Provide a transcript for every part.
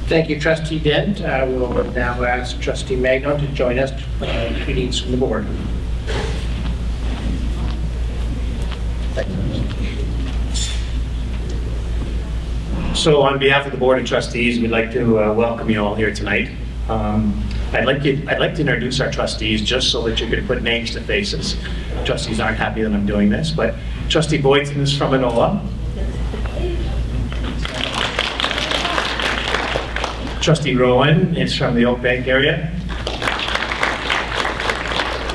Thank you, Trustee Dent. We'll now ask Trustee Magnon to join us for greetings from the board. So on behalf of the Board of Trustees, we'd like to welcome you all here tonight. I'd like to introduce our trustees just so that you can put names to faces. Trustees aren't happy that I'm doing this, but Trustee Boydson is from Enola. Trustee Rowan is from the Oak Bank area.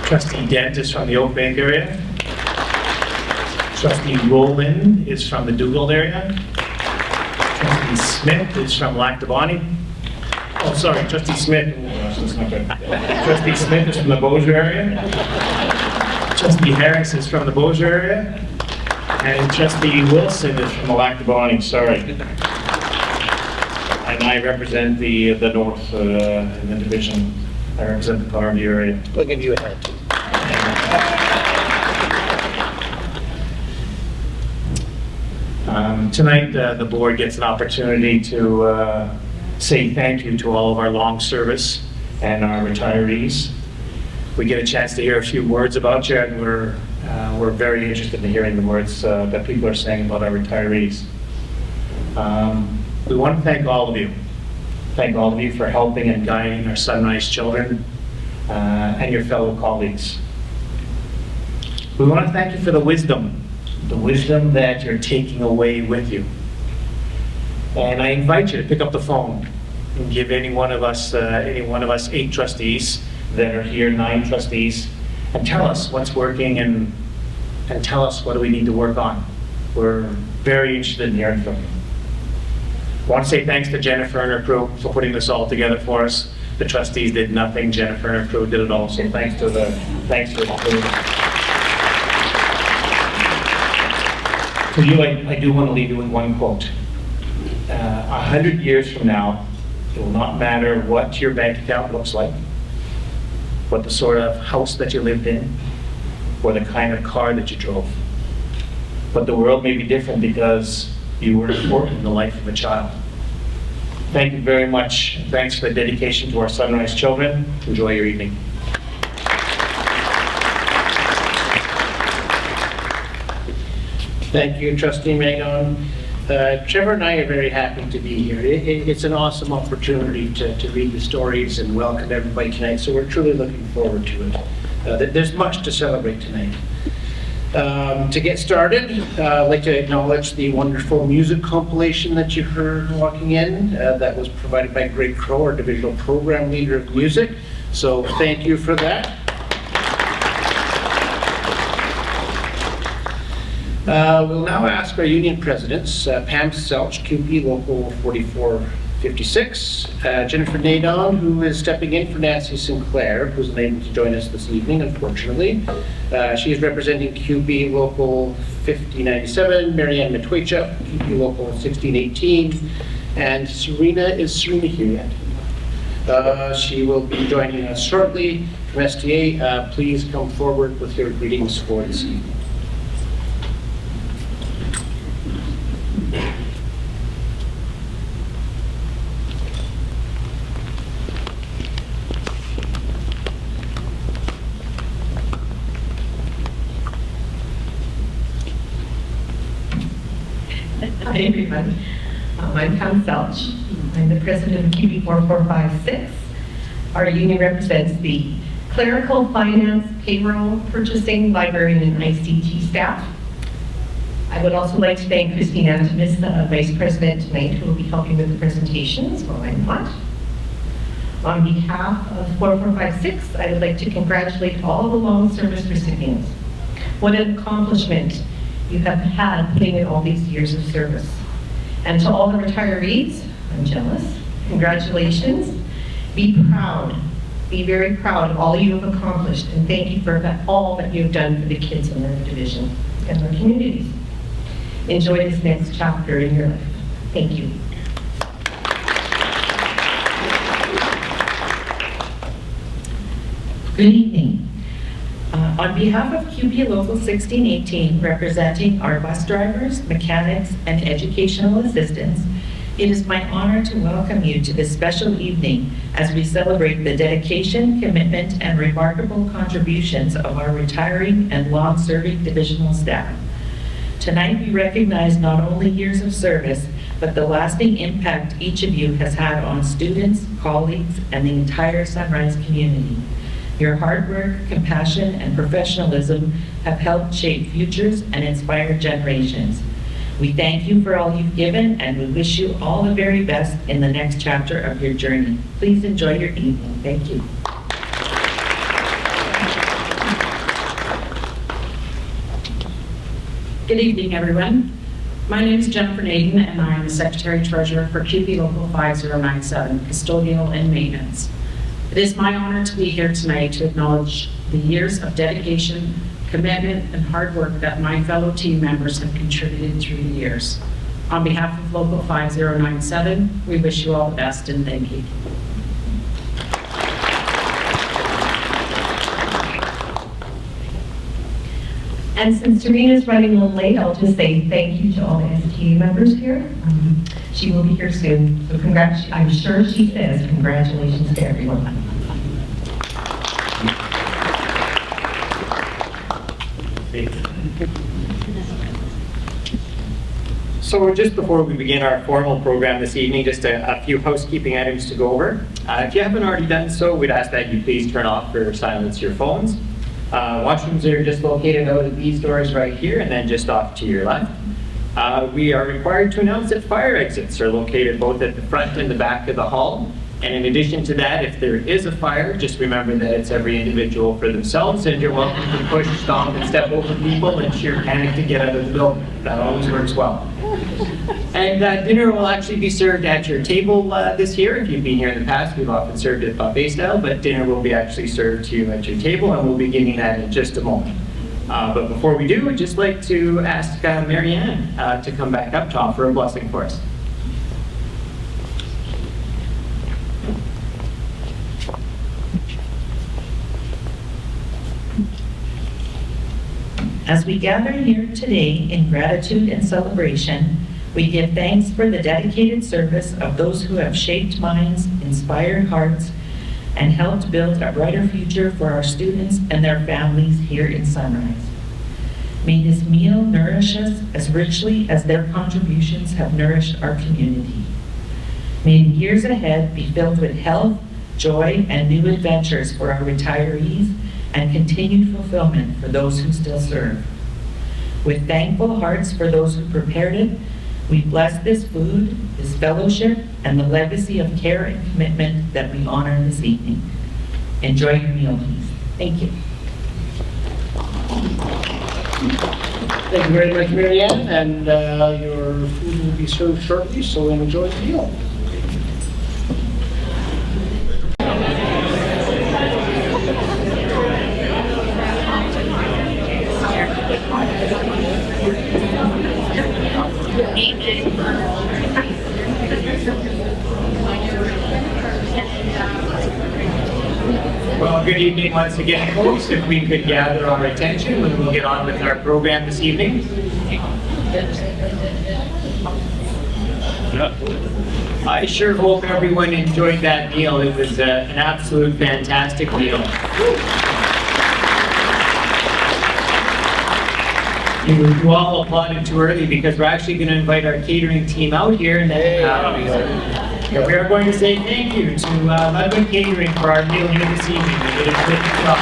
Trustee Dent is from the Oak Bank area. Trustee Rowland is from the Dugald area. Trustee Smith is from Lac-du-Bonnie. Oh, sorry, Trustee Smith. That's not good. Trustee Smith is from the Beausejour area. Trustee Harris is from the Beausejour area. And Trustee Wilson is from the Lac-du-Bonnie, sorry. And I represent the north in the division. I represent the Carvey area. We'll give you a hand. Tonight, the board gets an opportunity to say thank you to all of our long service and our retirees. We get a chance to hear a few words about you, and we're very interested in hearing the words that people are saying about our retirees. We want to thank all of you. Thank all of you for helping and guiding our Sunrise children and your fellow colleagues. We want to thank you for the wisdom that you're taking away with you. And I invite you to pick up the phone and give any one of us 8 trustees that are here, 9 trustees, and tell us what's working and tell us what do we need to work on. We're very interested in hearing from you. I want to say thanks to Jennifer and her crew for putting this all together for us. The trustees did nothing. Jennifer and her crew did it all. So thanks to the crew. For you, I do want to leave you with one quote. 100 years from now, it will not matter what your bank account looks like, what the sort of house that you lived in, or the kind of car that you drove. But the world may be different because you were important in the life of a child. Thank you very much. Thanks for the dedication to our Sunrise children. Enjoy your evening. Thank you, Trustee Magnon. Trevor and I are very happy to be here. It's an awesome opportunity to read the stories and welcome everybody tonight, so we're truly looking forward to it. There's much to celebrate tonight. To get started, I'd like to acknowledge the wonderful music compilation that you heard walking in. That was provided by Greg Crow, our Divisional Program Leader of Music. So thank you for that. We'll now ask our union presidents, Pam Selch, QP Local 4456, Jennifer Nadon, who is stepping in for Nancy Sinclair, who's unable to join us this evening, unfortunately. She is representing QB Local 5097, Marianne Matwaychuk, QB Local 1618, and Serena here yet? She will be joining us shortly from STA. Please come forward with your greetings for this evening. Hi everyone, I'm Pam Selch. I'm the president of QB 4456. Our union represents the clerical, finance, payroll, purchasing, librarian, and ICT staff. I would also like to thank Christine Antimus, the vice president tonight, who will be helping with the presentations while I'm not. On behalf of 4456, I would like to congratulate all the long service recipients. What an accomplishment you have had putting in all these years of service. And to all the retirees, I'm jealous, congratulations. Be proud, be very proud of all you have accomplished, and thank you for all that you've done for the kids in our division and our communities. Enjoy this next chapter in your life. Thank you. Good evening. On behalf of QP Local 1618, representing our bus drivers, mechanics, and educational assistants, It is my honor to welcome you to this special evening as we celebrate the dedication, commitment, and remarkable contributions of our retiring and long-serving divisional staff. Tonight, we recognize not only years of service, but the lasting impact each of you has had on students, colleagues, and the entire Sunrise community. Your hard work, compassion, and professionalism have helped shape futures and inspire generations. We thank you for all you've given, and we wish you all the very best in the next chapter of your journey. Please enjoy your evening. Thank you. Good evening, everyone. My name is Jennifer Naden, and I am the Secretary Treasurer for QP Local 5097, Custodial and Maintenance. It is my honor to be here tonight to acknowledge the years of dedication, commitment, and hard work that my fellow team members have contributed through the years. On behalf of Local 5097, we wish you all the best and thank you. And since Serena is running a little late, I'll just say thank you to all the STA members here. She will be here soon, so I'm sure she says congratulations to everyone. So just before we begin our formal program this evening, just a few housekeeping items to go over. If you haven't already done so, we'd ask that you please turn off or silence your phones. Washrooms are just located out of these doors right here and then just off to your left. We are required to announce that fire exits are located both at the front and the back of the hall. And in addition to that, if there is a fire, just remember that it's every individual for themselves, and you're welcome to push, stomp, and step over people and sheer panic to get out of the building. That always works well. And dinner will actually be served at your table this year. If you've been here in the past, we've often served it buffet style, but dinner will be actually served to you at your table, and we'll be getting that in just a moment. But before we do, I'd just like to ask Marianne to come back up to offer a blessing for us. As we gather here today in gratitude and celebration, we give thanks for the dedicated service of those who have shaped minds, inspired hearts, and helped build a brighter future for our students and their families here in Sunrise. May this meal nourish us as richly as their contributions have nourished our community. May the years ahead be filled with health, joy, and new adventures for our retirees and continued fulfillment for those who still serve. With thankful hearts for those who prepared it, we bless this food, this fellowship, and the legacy of care and commitment that we honor this evening. Enjoy your meal, please. Thank you. Thank you very much, Marianne, and your food will be served shortly, so enjoy the meal. Well, good evening once again, folks. If we could gather our attention, we will get on with our program this evening. I sure hope everyone enjoyed that meal. It was an absolute fantastic meal. You all applauded too early because we're actually going to invite our catering team out here, and then we are going to say thank you to Ludwig Catering for our meal here this evening. They did a good job.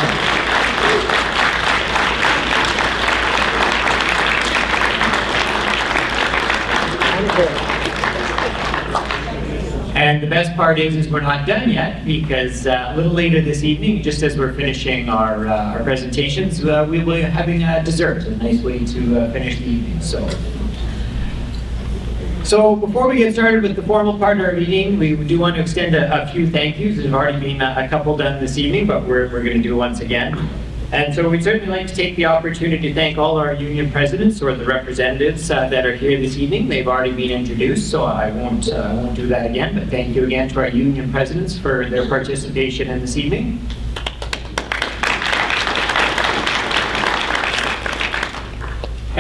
And the best part is we're not done yet, because a little later this evening, just as we're finishing our presentations, we will be having a dessert, a nice way to finish the evening. So before we get started with the formal part of our meeting, we do want to extend a few thank yous. There's already been a couple done this evening, but we're going to do it once again. And so we'd certainly like to take the opportunity to thank all our union presidents or the representatives that are here this evening. They've already been introduced, so I won't do that again, but thank you again to our union presidents for their participation in this evening.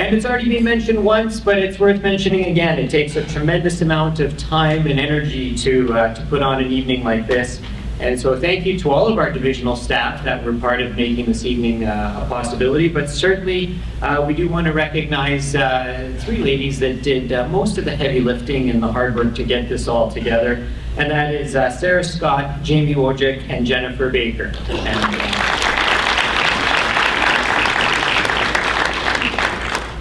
And it's already been mentioned once, but it's worth mentioning again. It takes a tremendous amount of time and energy to put on an evening like this. And so thank you to all of our divisional staff that were part of making this evening a possibility. But certainly, we do want to recognize three ladies that did most of the heavy lifting and the hard work to get this all together. And that is Sarah Scott, Jamie Wojcik, and Jennifer Baker.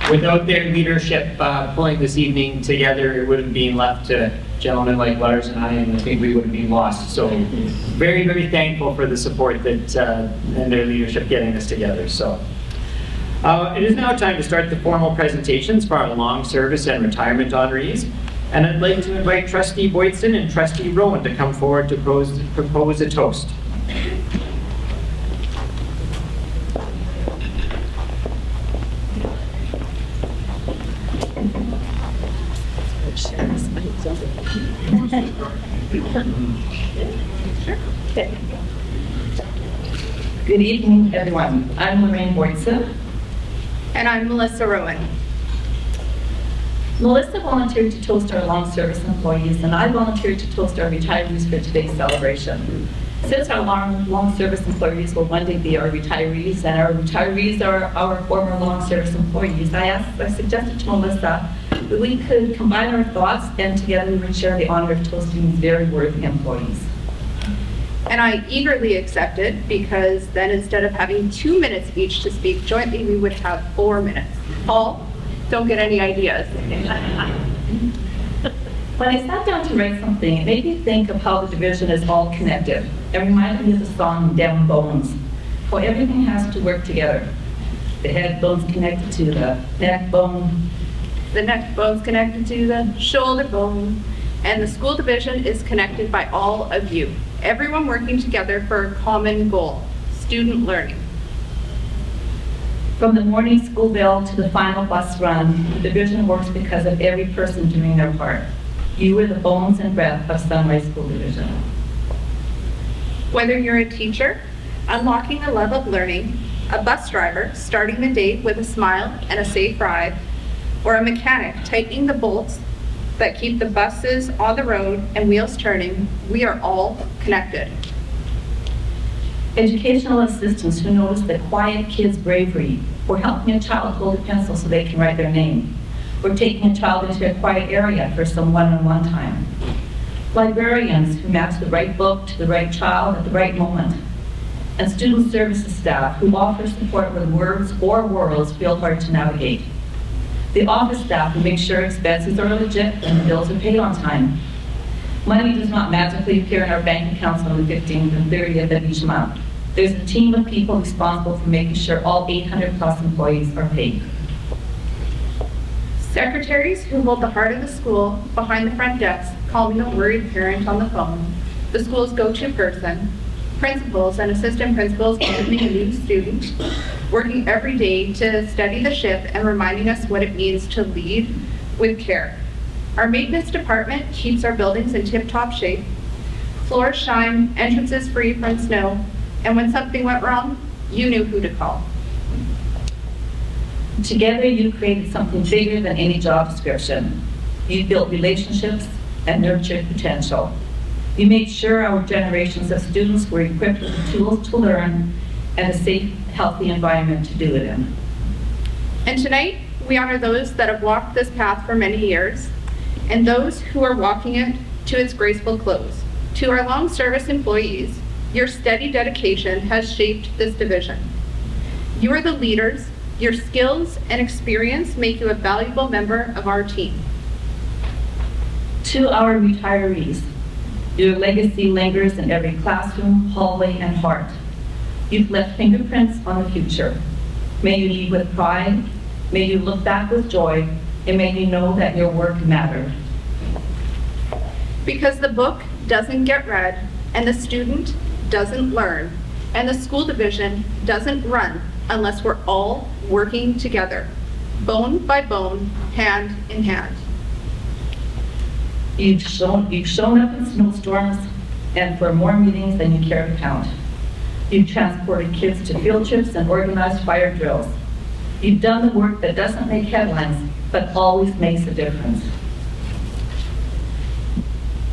Without their leadership pulling this evening together, it would have been left to gentlemen like Lars and I think we would have been lost. So very, very thankful for the support that and their leadership getting this together. So it is now time to start the formal presentations for our long service and retirement honorees. And I'd like to invite Trustee Boydson and Trustee Rowan to come forward to propose a toast. Good evening, everyone. I'm Lorraine Boydson. And I'm Melissa Rowan. Melissa volunteered to toast our long service employees, and I volunteered to toast our retirees for today's celebration. Since our long service employees will one day be our retirees, and our retirees are our former long service employees, I suggested to Melissa that we could combine our thoughts and together we would share the honor of toasting these very worthy employees. And I eagerly accepted because then instead of having 2 minutes each to speak jointly, we would have 4 minutes. Paul, don't get any ideas. When I sat down to write something, it made me think of how the division is all connected. It reminded me of the song Dem Bones, how everything has to work together. The head bone's connected to the neck bone. The neck bone's connected to the shoulder bone. And the school division is connected by all of you. Everyone working together for a common goal, student learning. From the morning school bell to the final bus run, the division works because of every person doing their part. You are the bones and breath of Sunrise School Division. Whether you're a teacher, unlocking a love of learning, a bus driver, starting the day with a smile and a safe ride, or a mechanic tightening the bolts that keep the buses on the road and wheels turning, we are all connected. Educational assistants who notice the quiet kid's bravery, or helping a child hold a pencil so they can write their name, or taking a child into a quiet area for some one-on-one time. Librarians who match the right book to the right child at the right moment. And student services staff who offer support when words or worlds feel hard to navigate. The office staff who make sure expenses are legit and the bills are paid on time. Money does not magically appear in our bank accounts on the 15th and 30th of each month. There's a team of people responsible for making sure all 800 plus employees are paid. Secretaries who hold the heart of the school behind the front desk, calming a worried parent on the phone, the school's go-to person, principals and assistant principals welcoming a new student, working every day to steady the ship and reminding us what it means to lead with care. Our maintenance department keeps our buildings in tip-top shape. Floors shine, entrances free from snow, and when something went wrong, you knew who to call. Together, you created something bigger than any job description. You built relationships and nurtured potential. You made sure our generations of students were equipped with the tools to learn and a safe, healthy environment to do it in. And tonight, we honor those that have walked this path for many years and those who are walking it to its graceful close. To our long service employees, your steady dedication has shaped this division. You are the leaders. Your skills and experience make you a valuable member of our team. To our retirees, your legacy lingers in every classroom, hallway, and heart. You've left fingerprints on the future. May you lead with pride, may you look back with joy, and may you know that your work mattered. Because the book doesn't get read, and the student doesn't learn, and the school division doesn't run unless we're all working together, bone by bone, hand in hand. You've shown up in snowstorms and for more meetings than you care to count. You've transported kids to field trips and organized fire drills. You've done the work that doesn't make headlines, but always makes a difference.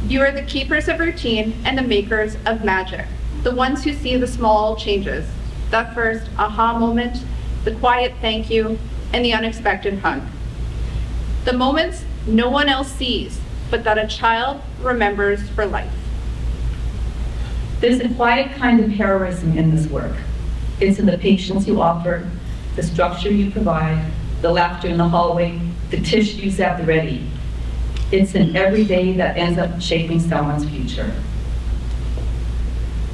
You are the keepers of routine and the makers of magic, the ones who see the small changes, that first aha moment, the quiet thank you, and the unexpected hug. The moments no one else sees, but that a child remembers for life. There's a quiet kind of heroism in this work. It's in the patience you offer, the structure you provide, the laughter in the hallway, the tissues at the ready. It's in every day that ends up shaping someone's future.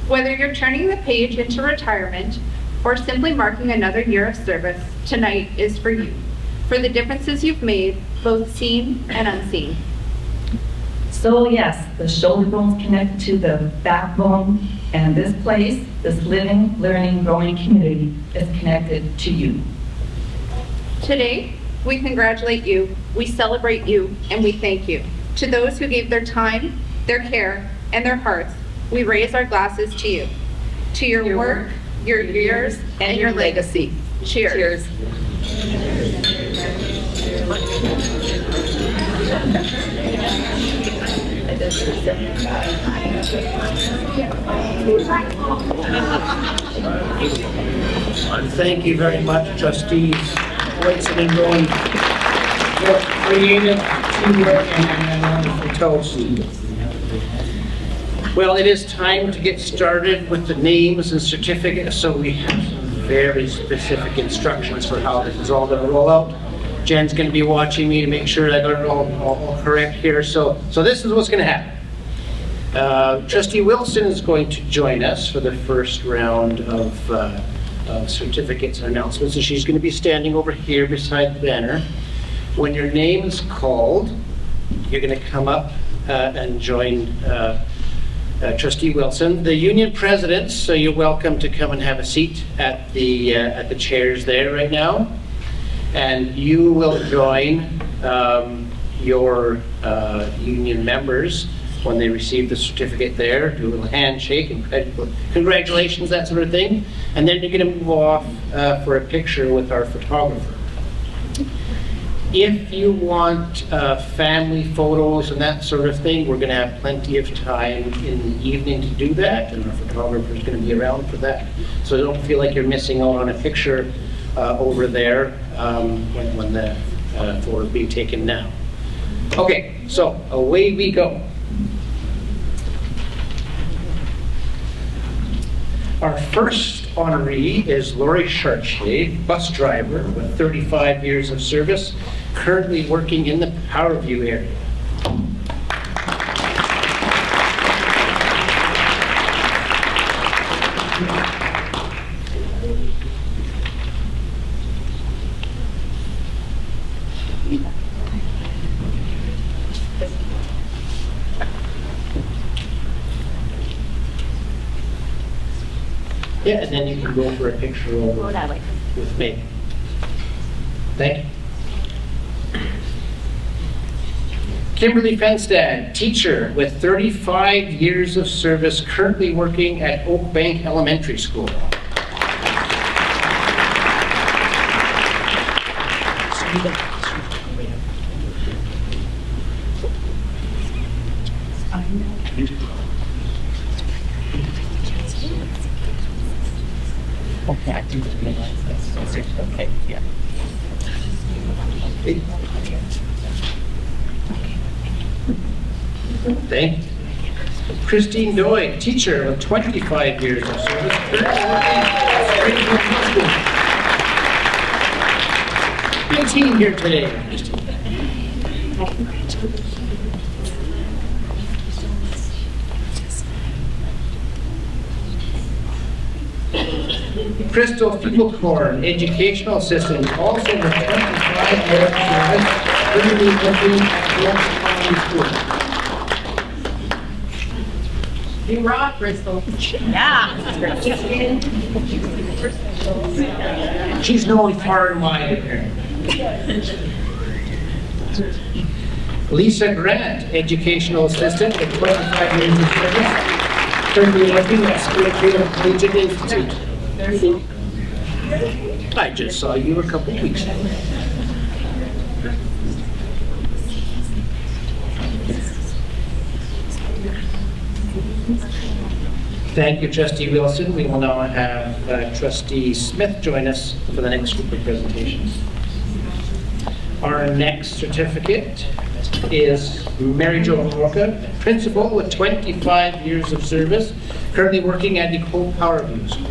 Whether you're turning the page into retirement or simply marking another year of service, tonight is for you, for the differences you've made, both seen and unseen. So yes, the shoulder bones connected to the backbone, and this place, this living, learning, growing community is connected to you. Today, we congratulate you, we celebrate you, and we thank you. To those who gave their time, their care, and their hearts, we raise our glasses to you. To your work, your years, and your legacy. Cheers. Thank you very much, trustees Whitson and Rowan, for creative teamwork and a wonderful toast. Well, it is time to get started with the names and certificates, so we have some very specific instructions for how this is all going to roll out. Jen's going to be watching me to make sure I got it all correct here. So this is what's going to happen. Trustee Wilson is going to join us for the first round of certificates and announcements, and she's going to be standing over here beside the banner. When your name is called, you're going to come up and join Trustee Wilson. The union presidents, so you're welcome to come and have a seat at the chairs there right now. And you will join your union members when they receive the certificate there, do a little handshake and congratulations, that sort of thing. And then you're going to move off for a picture with our photographer. If you want family photos and that sort of thing, we're going to have plenty of time in the evening to do that, and our photographer is going to be around for that. So don't feel like you're missing out on a picture over there when the photo is being taken now. Okay, so away we go. Our first honoree is Lori Chartier, bus driver with 35 years of service, currently working in the Powerview area. Yeah, and then you can go for a picture over with me. Thank you. Kimberly Fenstad, teacher with 35 years of service, currently working at Oak Bank Elementary School. Okay, I think that's okay, yeah. Thank you. Christine Doig, teacher with 25 years of service, big team here today. Christine. Crystal Fieldhorn, educational assistant, also with 25 years of service, currently working at York County School. You rock, Crystal. She's known far and wide, apparently. Lisa Grant, educational assistant with 25 years of service, currently working at Springfield Collegiate Institute. I just saw you a couple of weeks ago. Thank you, Trustee Wilson. We will now have Trustee Smith join us for the next group of presentations. Our next certificate is Mary Jo Lorca, principal with 25 years of service, currently working at Nicole Powerview School.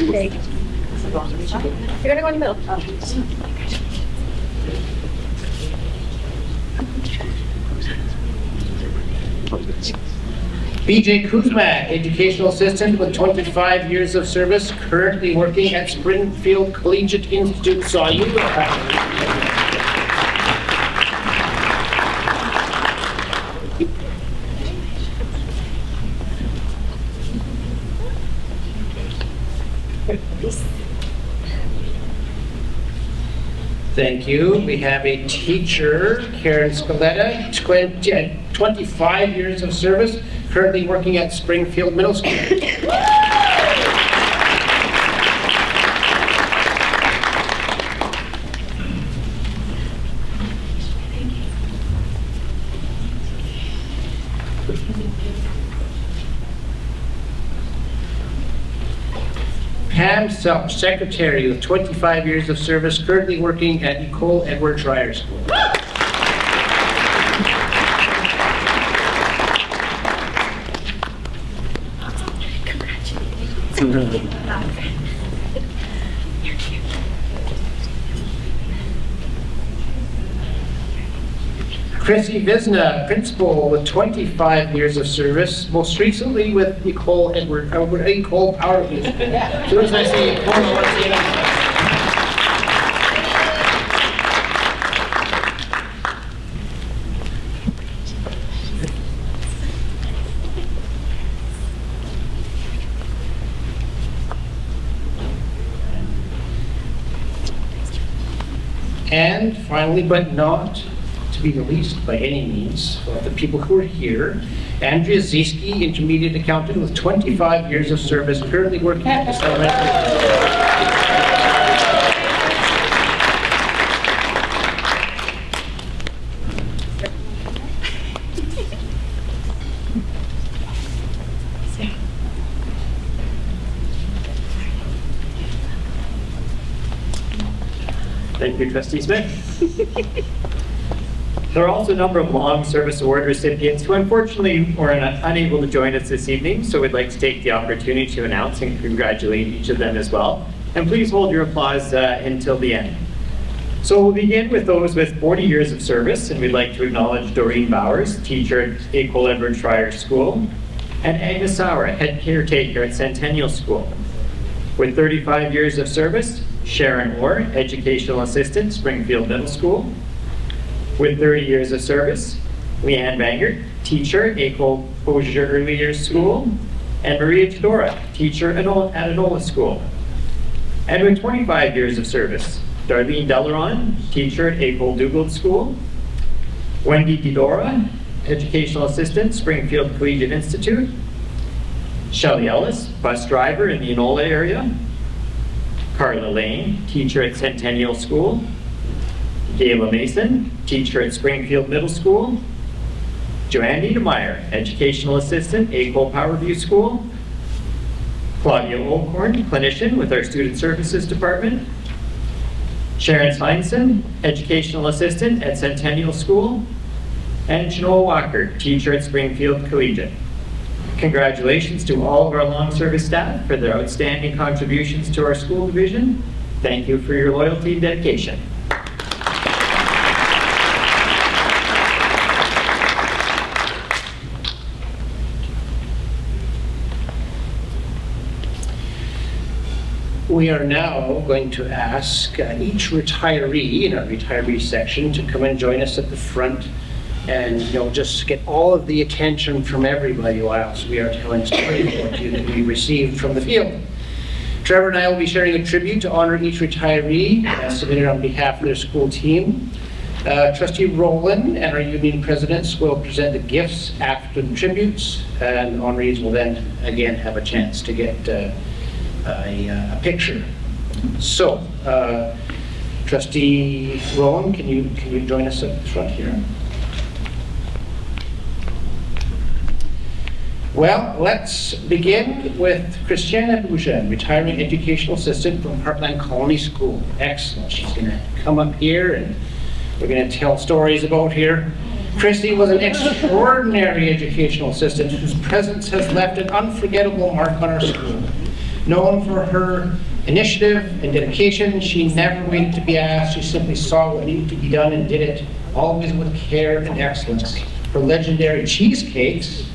Okay. You're gonna go in the middle. BJ Kuzmak, educational assistant with 25 years of service, currently working at Springfield Collegiate Institute. Saw you. Thank you. We have a teacher, Karen Scaletta, 25 years of service, currently working at Springfield Middle School. Pam Selch, secretary with 25 years of service, currently working at Nicole Edward Schreier School. Chrissy Visna, principal with 25 years of service, most recently with Nicole Nicole Powerview School. As soon as I see Nicole, I want to see it. And finally, but not to be the least by any means, of the people who are here, Andrea Zieski, intermediate accountant with 25 years of service, currently working at this elementary. Thank you, Trustee Smith. There are also a number of long service award recipients who unfortunately were unable to join us this evening, so we'd like to take the opportunity to announce and congratulate each of them as well. And please hold your applause until the end. So we'll begin with those with 40 years of service, and we'd like to acknowledge Doreen Bowers, teacher at Nicole Edward Schreier School, and Agnes Sauer, head caretaker at Centennial School. With 35 years of service, Sharon Orr, educational assistant, Springfield Middle School. With 30 years of service, Leanne Bangert, teacher at Nicole Posier Early Years School, and Maria Tedora, teacher at Enola School. And with 25 years of service, Darlene Delaron, teacher at Nicole Dougald School, Wendy Didora, educational assistant, Springfield Collegiate Institute, Shelley Ellis, bus driver in the Enola area, Carla Lane, teacher at Centennial School, Gayla Mason, teacher at Springfield Middle School, Joanne Niedermeyer, educational assistant, Nicole Powerview School, Claudia Olkhorn, clinician with our Student Services Department, Sharon Heinsohn, educational assistant at Centennial School, and Janoa Walker, teacher at Springfield Collegiate. Congratulations to all of our long service staff for their outstanding contributions to our school division. Thank you for your loyalty and dedication. We are now going to ask each retiree in our retiree section to come and join us at the front and just get all of the attention from everybody whilst we are telling stories that we received from the field. Trevor and I will be sharing a tribute to honor each retiree submitted on behalf of their school team. Trustee Rowland and our union presidents will present the gifts after the tributes, and honorees will then again have a chance to get a picture. So, Trustee Rowland, can you join us up front here? Well, let's begin with Christiana Bougen, retiring educational assistant from Heartland Colony School. Excellent. She's going to come up here and we're going to tell stories about here. Christy was an extraordinary educational assistant whose presence has left an unforgettable mark on our school. Known for her initiative and dedication, she never waited to be asked. She simply saw what needed to be done and did it, always with care and excellence. Her legendary cheesecakes,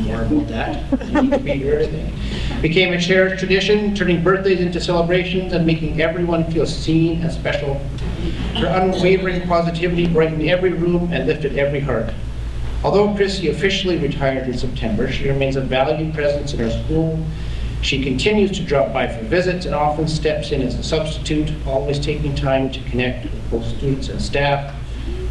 more about that, need to be here, I think, became a cherished tradition, turning birthdays into celebrations and making everyone feel seen and special. Her unwavering positivity brightened every room and lifted every heart. Although Chrissy officially retired in September, she remains a valued presence in our school. She continues to drop by for visits and often steps in as a substitute, always taking time to connect with both students and staff.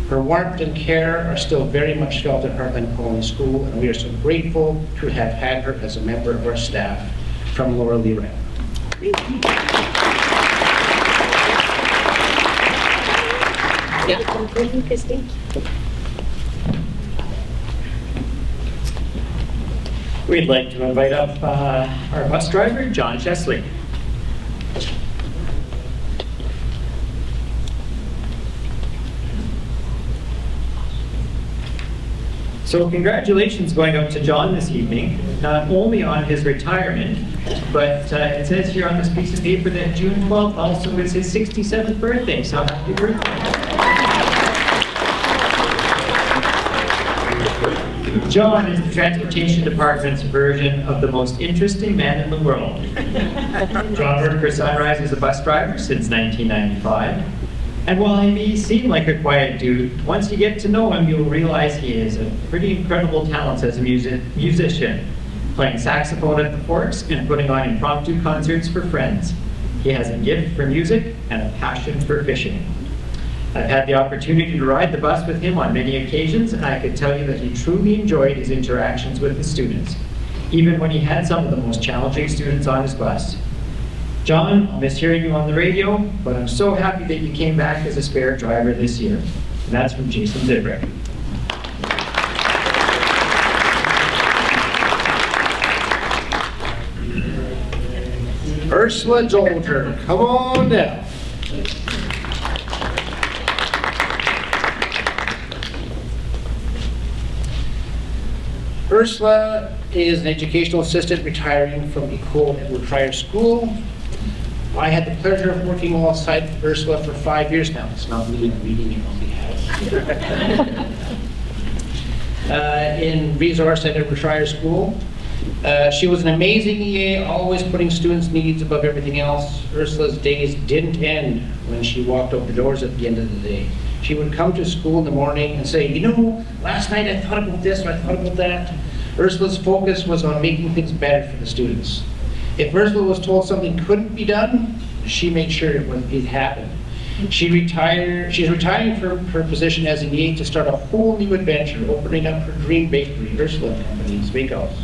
Her warmth and care are still very much felt at Heartland Colony School, and we are so grateful to have had her as a member of our staff. From Laura Lee Wren. Christine. We'd like to invite up our bus driver, John Chesley. So congratulations going out to John this evening, not only on his retirement, but it says here on this piece of paper that June 12th also is his 67th birthday, so happy birthday. John is the transportation department's version of the most interesting man in the world. John worked for Sunrise as a bus driver since 1995. And while he may seem like a quiet dude, once you get to know him, you'll realize he is a pretty incredible talent as a musician, playing saxophone at the Forks and putting on impromptu concerts for friends. He has a gift for music and a passion for fishing. I've had the opportunity to ride the bus with him on many occasions, and I could tell you that he truly enjoyed his interactions with the students, even when he had some of the most challenging students on his bus. John, I'll miss hearing you on the radio, but I'm so happy that you came back as a spare driver this year. And that's from Jason Zibrick. Ursula Jolter, come on down. Ursula is an educational assistant retiring from Ecole Edward Fryer School. I had the pleasure of working alongside Ursula for 5 years now. It's not me reading it on behalf. In resource at Edward Fryer School. She was an amazing EA, always putting students' needs above everything else. Ursula's days didn't end when she walked out the doors at the end of the day. She would come to school in the morning and say, you know, last night I thought about this or I thought about that. Ursula's focus was on making things better for the students. If Ursula was told something couldn't be done, she made sure it happened. She's retiring from her position as an EA to start a whole new adventure, opening up her dream bakery, Ursula & Company's Bakehouse.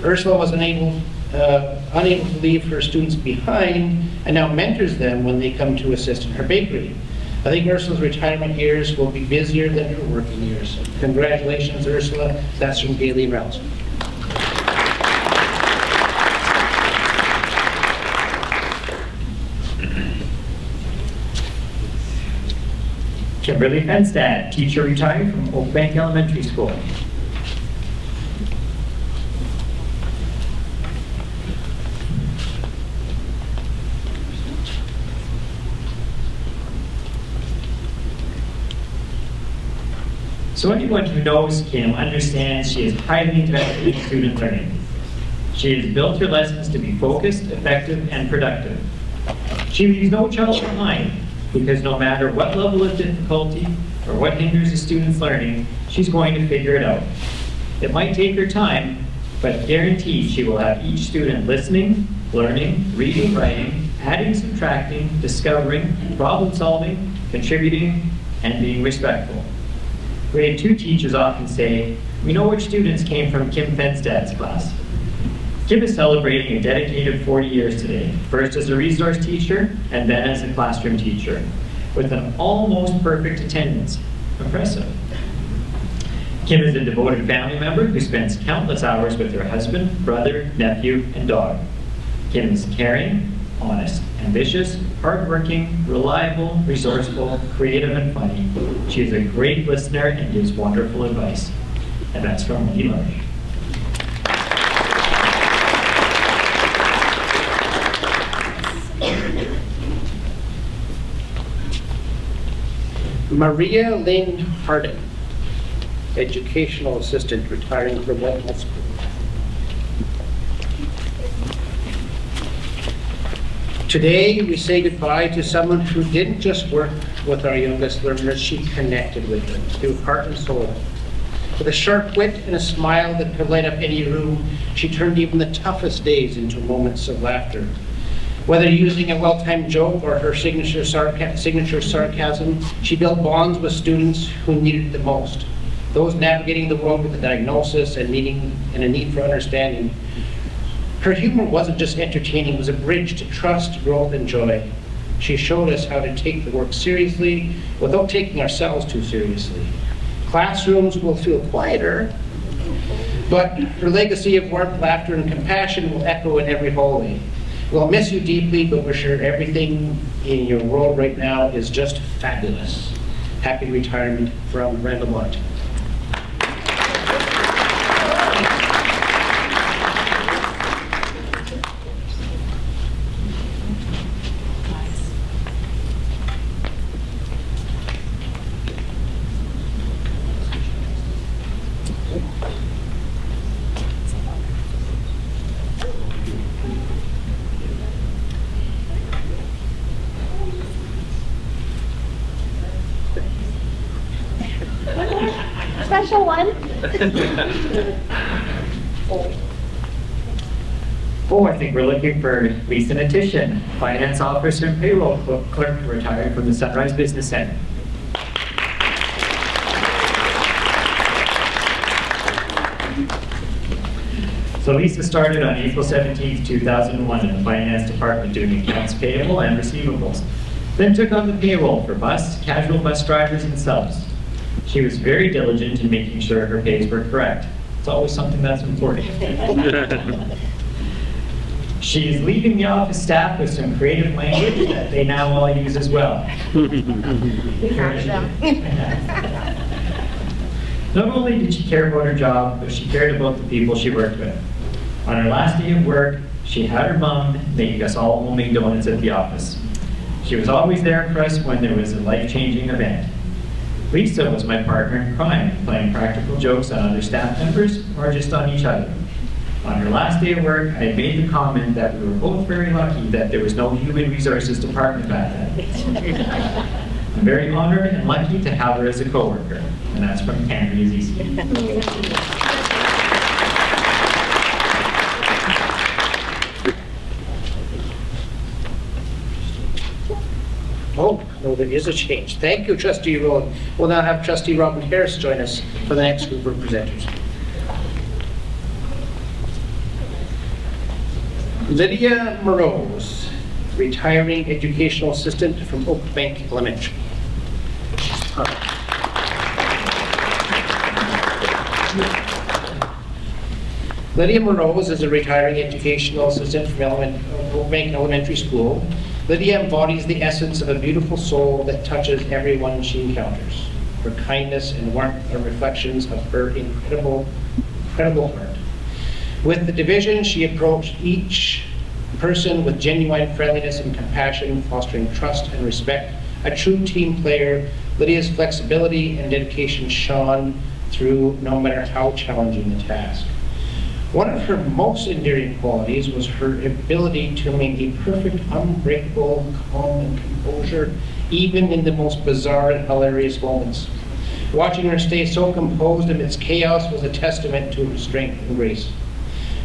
Ursula was unable to leave her students behind and now mentors them when they come to assist in her bakery. I think Ursula's retirement years will be busier than her working years. Congratulations, Ursula. That's from Gailey Rouse. Kimberly Fenstad, teacher retired from Oakbank Elementary School. So anyone who knows Kim understands she is highly invested in student learning. She has built her lessons to be focused, effective, and productive. She leaves no child behind, because no matter what level of difficulty or what hinders a student's learning, she's going to figure it out. It might take her time, but guaranteed she will have each student listening, learning, reading, writing, adding, subtracting, discovering, problem solving, contributing, and being respectful. Grade 2 teachers often say, "We know which students came from Kim Fenstad's class." Kim is celebrating a dedicated 40 years today, first as a resource teacher and then as a classroom teacher, with an almost perfect attendance. Impressive. Kim is a devoted family member who spends countless hours with her husband, brother, nephew, and dog. Kim is caring, honest, ambitious, hardworking, reliable, resourceful, creative, and funny. She is a great listener and gives wonderful advice. And that's from Wendy Large. Maria Lynn Harding, educational assistant, retiring from Whitehall School. Today, we say goodbye to someone who didn't just work with our youngest learners, she connected with them through heart and soul. With a sharp wit and a smile that could light up any room, she turned even the toughest days into moments of laughter. Whether using a well-timed joke or her signature sarcasm, she built bonds with students who needed it the most. Those navigating the world with a diagnosis and a need for understanding. Her humor wasn't just entertaining, it was a bridge to trust, growth, and joy. She showed us how to take the work seriously without taking ourselves too seriously. Classrooms will feel quieter, but her legacy of warmth, laughter, and compassion will echo in every hallway. We'll miss you deeply, but we're sure everything in your world right now is just fabulous. Happy retirement from Randall Martin. Special one. Oh, I think we're looking for Lisa Natition, finance officer and payroll clerk, retired from the Sunrise Business Center. So Lisa started on April 17th, 2001 in the finance department doing accounts payable and receivables. Then took on the payroll for casual bus drivers and subs. She was very diligent in making sure her pays were correct. It's always something that's important. She is leaving the office staff with some creative language that they now all use as well. Not only did she care about her job, but she cared about the people she worked with. On her last day of work, she had her mom making us all homemade donuts at the office. She was always there for us when there was a life-changing event. Lisa was my partner in crime, playing practical jokes on other staff members or just on each other. On her last day of work, I had made the comment that we were both very lucky that there was no human resources department back then. I'm very honored and lucky to have her as a coworker, and that's from Andrea Zieske. Oh, no, there is a change. Thank you, Trustee Rowan. We'll now have Trustee Robin Harris join us for the next group of presenters. Lydia Morose, retiring educational assistant from Oak Bank Elementary. Lydia Morose is a retiring educational assistant from Oak Bank Elementary School. Lydia embodies the essence of a beautiful soul that touches everyone she encounters. Her kindness and warmth are reflections of her incredible heart. With the division, she approached each person with genuine friendliness and compassion, fostering trust and respect. A true team player, Lydia's flexibility and dedication shone through no matter how challenging the task. One of her most endearing qualities was her ability to maintain perfect, unbreakable calm and composure, even in the most bizarre and hilarious moments. Watching her stay so composed amidst chaos was a testament to her strength and grace.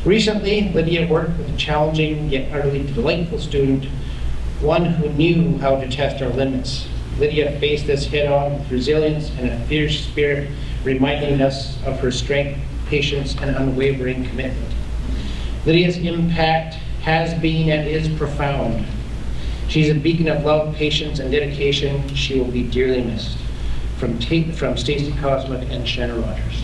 Recently, Lydia worked with a challenging yet utterly delightful student, one who knew how to test our limits. Lydia faced this head-on with resilience and a fierce spirit, reminding us of her strength, patience, and unwavering commitment. Lydia's impact has been and is profound. She's a beacon of love, patience, and dedication. She will be dearly missed. From Stacey Cosmic and Shanna Rogers.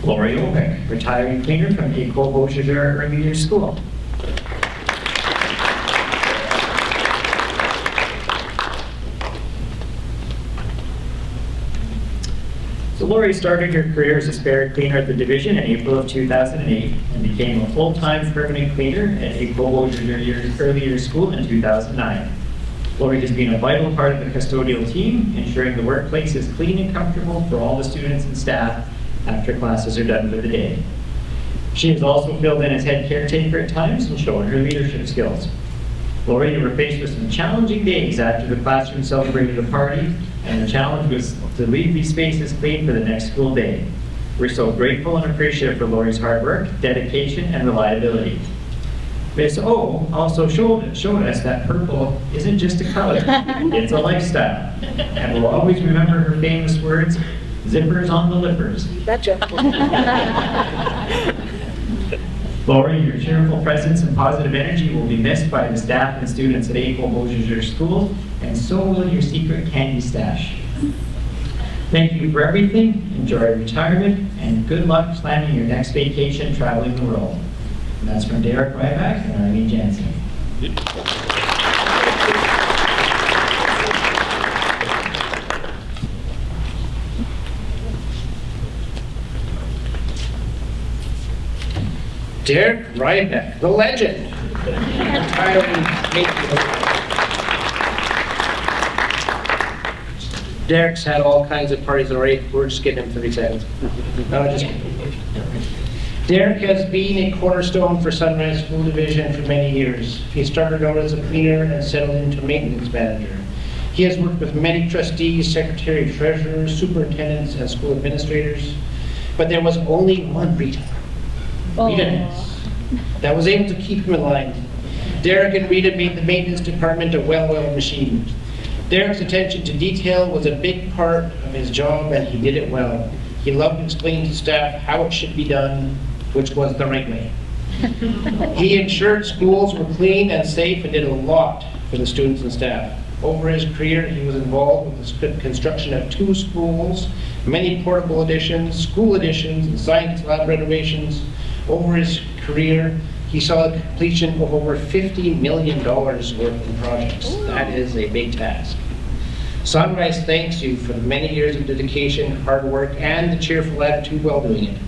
Lori Obeck, retiring cleaner from École Beauséjour Early Years School. So Lori started her career as a spare cleaner at the division in April of 2008 and became a full-time permanent cleaner at École Beauséjour Early Years School in 2009. Lori has been a vital part of the custodial team, ensuring the workplace is clean and comfortable for all the students and staff after classes are done for the day. She has also filled in as head caretaker at times and shown her leadership skills. Lori, you were faced with some challenging days after the classroom celebrated a party, and the challenge was to leave these spaces clean for the next school day. We're so grateful and appreciative for Lori's hard work, dedication, and reliability. Ms. O also showed us that purple isn't just a color, it's a lifestyle. And we'll always remember her famous words, zippers on the lippers. Betcha. Lori, your cheerful presence and positive energy will be missed by the staff and students at École Beauséjour School, and so will your secret candy stash. Thank you for everything, enjoy retirement, and good luck planning your next vacation traveling the world. And that's from Derek Ryback and Arlene Jansen. Derek Ryback, the legend. Retiring Maple. Derek's had all kinds of parties already. We're just getting him 30 seconds. No, just kidding. Derek has been a cornerstone for Sunrise School Division for many years. He started out as a cleaner and settled into maintenance manager. He has worked with many trustees, secretary, treasurers, superintendents, and school administrators. But there was only one Rita. Rita that was able to keep him in line. Derek and Rita made the maintenance department a well-oiled machine. Derek's attention to detail was a big part of his job, and he did it well. He loved explaining to staff how it should be done, which was the right way. He ensured schools were clean and safe and did a lot for the students and staff. Over his career, he was involved with the construction of 2 schools, many portable additions, school additions, and science lab renovations. Over his career, he saw the completion of over $50 million worth in projects. That is a big task. Sunrise thanks you for the many years of dedication, hard work, and the cheerful attitude while doing it.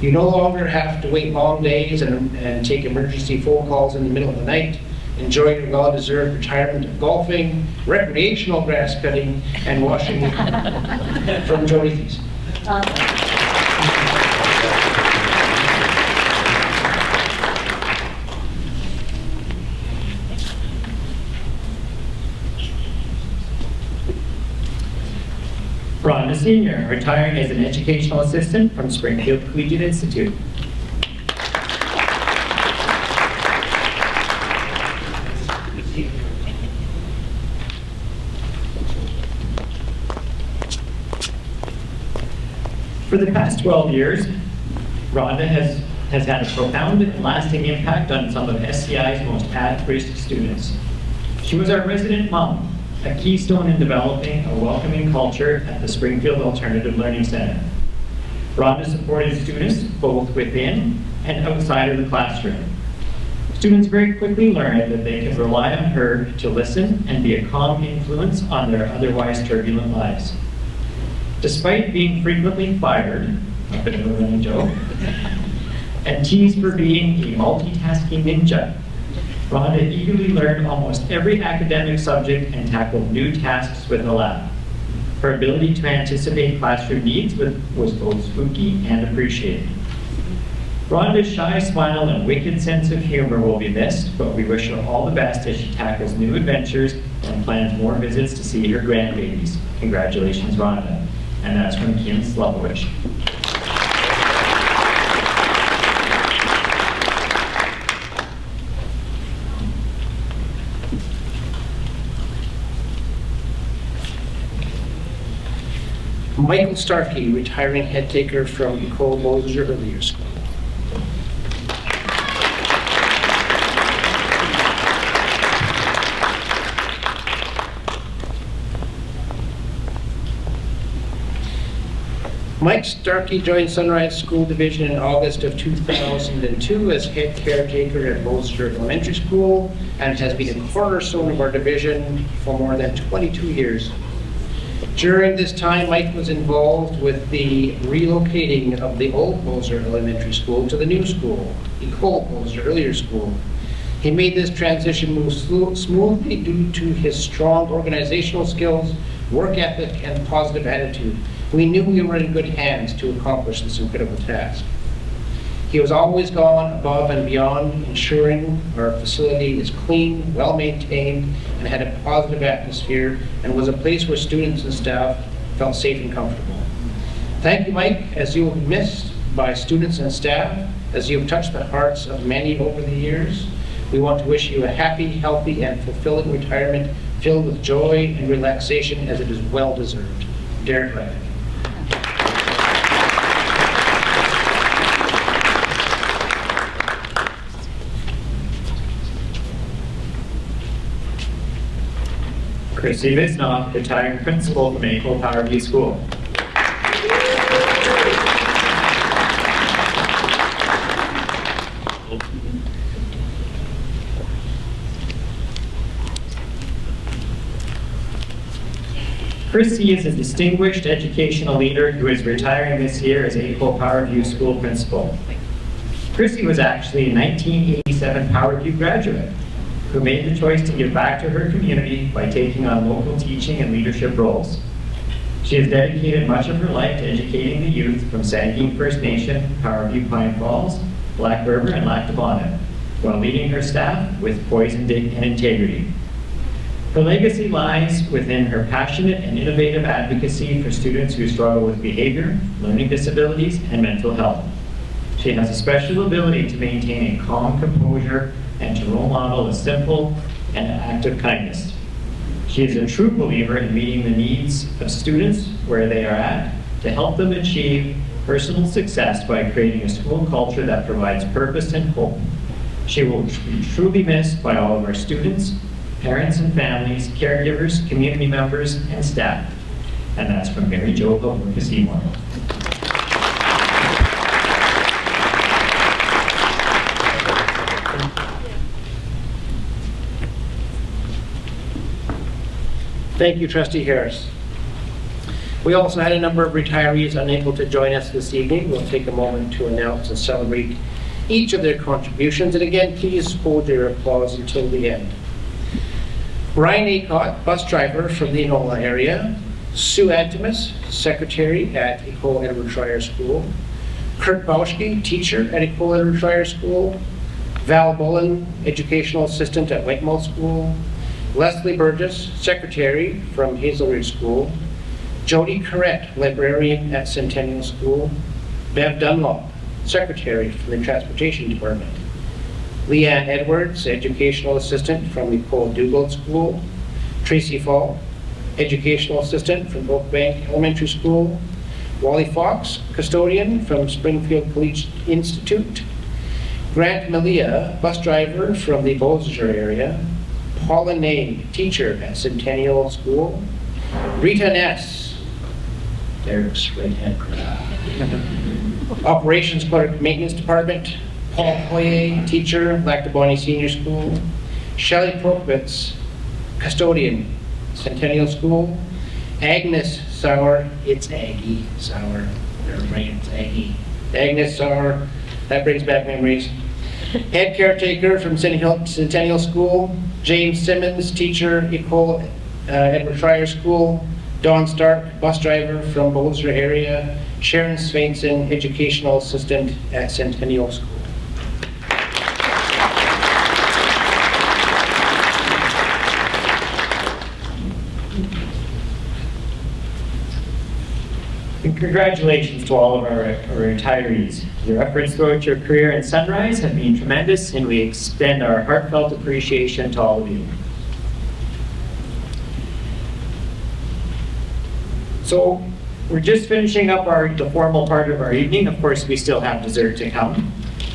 You no longer have to wait long days and take emergency phone calls in the middle of the night. Enjoy your well-deserved retirement of golfing, recreational grass cutting, and washing from Jodie's. Rhonda Sr., retiring as an educational assistant from Springfield Collegiate Institute. For the past 12 years, Rhonda has had a profound and lasting impact on some of SCI's most at-risk students. She was our resident mom, a keystone in developing a welcoming culture at the Springfield Alternative Learning Center. Rhonda supported students both within and outside of the classroom. Students very quickly learned that they could rely on her to listen and be a calm influence on their otherwise turbulent lives. Despite being frequently fired, a bit of a running joke, and teased for being a multitasking ninja, Rhonda eagerly learned almost every academic subject and tackled new tasks with a laugh. Her ability to anticipate classroom needs was both spooky and appreciated. Rhonda's shy smile and wicked sense of humor will be missed, but we wish her all the best as she tackles new adventures and plans more visits to see her grandbabies. Congratulations, Rhonda. And that's from Kim Slubowich. Michael Starkey, retiring head taker from Ecole Beausejour Earlier School. Mike Starkey joined Sunrise School Division in August of 2002 as head caretaker at Beausejour Elementary School and has been a cornerstone of our division for more than 22 years. During this time, Mike was involved with the relocating of the old Beausejour Elementary School to the new school, Ecole Beausejour Earlier School. He made this transition move smoothly due to his strong organizational skills, work ethic, and positive attitude. We knew we were in good hands to accomplish this incredible task. He was always gone above and beyond, ensuring our facility is clean, well-maintained, and had a positive atmosphere, and was a place where students and staff felt safe and comfortable. Thank you, Mike, as you will be missed by students and staff, as you have touched the hearts of many over the years. We want to wish you a happy, healthy, and fulfilling retirement filled with joy and relaxation, as it is well-deserved. Derek Reddick. Chrissy Visnoff, retiring principal from Ecole Powerview School. Chrissy is a distinguished educational leader who is retiring this year as Ecole Powerview School principal. Chrissy was actually a 1987 Powerview graduate who made the choice to give back to her community by taking on local teaching and leadership roles. She has dedicated much of her life to educating the youth from Sandine First Nation, Powerview Pine Falls, Black River, and Lac du Bonnet, while leading her staff with poise and integrity. Her legacy lies within her passionate and innovative advocacy for students who struggle with behavior, learning disabilities, and mental health. She has a special ability to maintain a calm composure and to role model a simple and active kindness. She is a true believer in meeting the needs of students where they are at to help them achieve personal success by creating a school culture that provides purpose and hope. She will be truly missed by all of our students, parents and families, caregivers, community members, and staff. And that's from Mary Jo Seymour. Thank you, Trustee Harris. We also had a number of retirees unable to join us this evening. We'll take a moment to announce and celebrate each of their contributions. And again, please hold your applause until the end. Ryan Acott, bus driver from the Enola area. Sue Antimus, secretary at Ecole Edward Schreyer School. Kurt Bauschke, teacher at Ecole Edward Schreyer School. Val Bullen, educational assistant at Whitemouth School. Leslie Burgess, secretary from Hazelridge School. Jody Corrett, librarian at Centennial School. Bev Dunlop, secretary from the Transportation Department. Leanne Edwards, educational assistant from Ecole Dugald School. Tracy Fall, educational assistant from Oakbank Elementary School. Wally Fox, custodian from Springfield Collegiate Institute. Grant Malia, bus driver from the Beausejour area. Paula Name, teacher at Centennial School. Rita Ness, there's right-hand crowd. Operations clerk, maintenance department. Paul Poirier, teacher, Lac du Bonnet Senior School. Shelley Prokvitz, custodian, Centennial School. Agnes Sauer, it's Aggie Sauer, right, it's Aggie. Agnes Sauer, that brings back memories. Head caretaker from Centennial School. James Simmons, teacher, Ecole Edward Schreyer School. Dawn Stark, bus driver from Beausejour area. Sharon Sveinson, educational assistant at Centennial School. And congratulations to all of our retirees. Your efforts throughout your career in Sunrise have been tremendous, and we extend our heartfelt appreciation to all of you. So We're just finishing up the formal part of our evening. Of course, we still have dessert to come.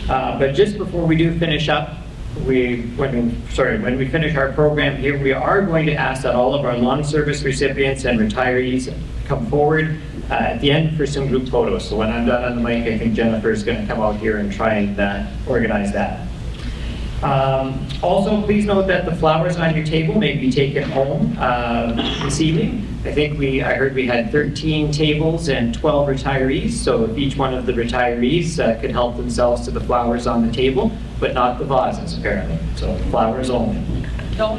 But just before we do finish up, when we finish our program here, we are going to ask that all of our long service recipients and retirees come forward at the end for some group photos. So when I'm done on the mic, I think Jennifer is going to come out here and try and organize that. Also, please note that the flowers on your table may be taken home this evening. I heard we had 13 tables and 12 retirees, so if each one of the retirees could help themselves to the flowers on the table, but not the vases apparently, so flowers only. Oh,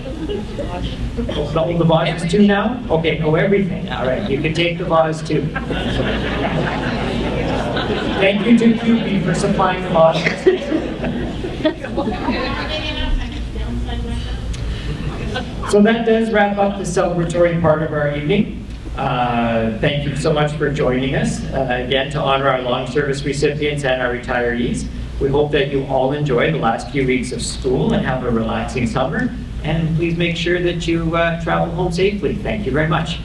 the vases too now? Okay, everything, all right, you can take the vase too. Thank you to QP for supplying the vases. So that does wrap up the celebratory part of our evening. Thank you so much for joining us, again, to honor our long service recipients and our retirees. We hope that you all enjoy the last few weeks of school and have a relaxing summer. And please make sure that you travel home safely. Thank you very much.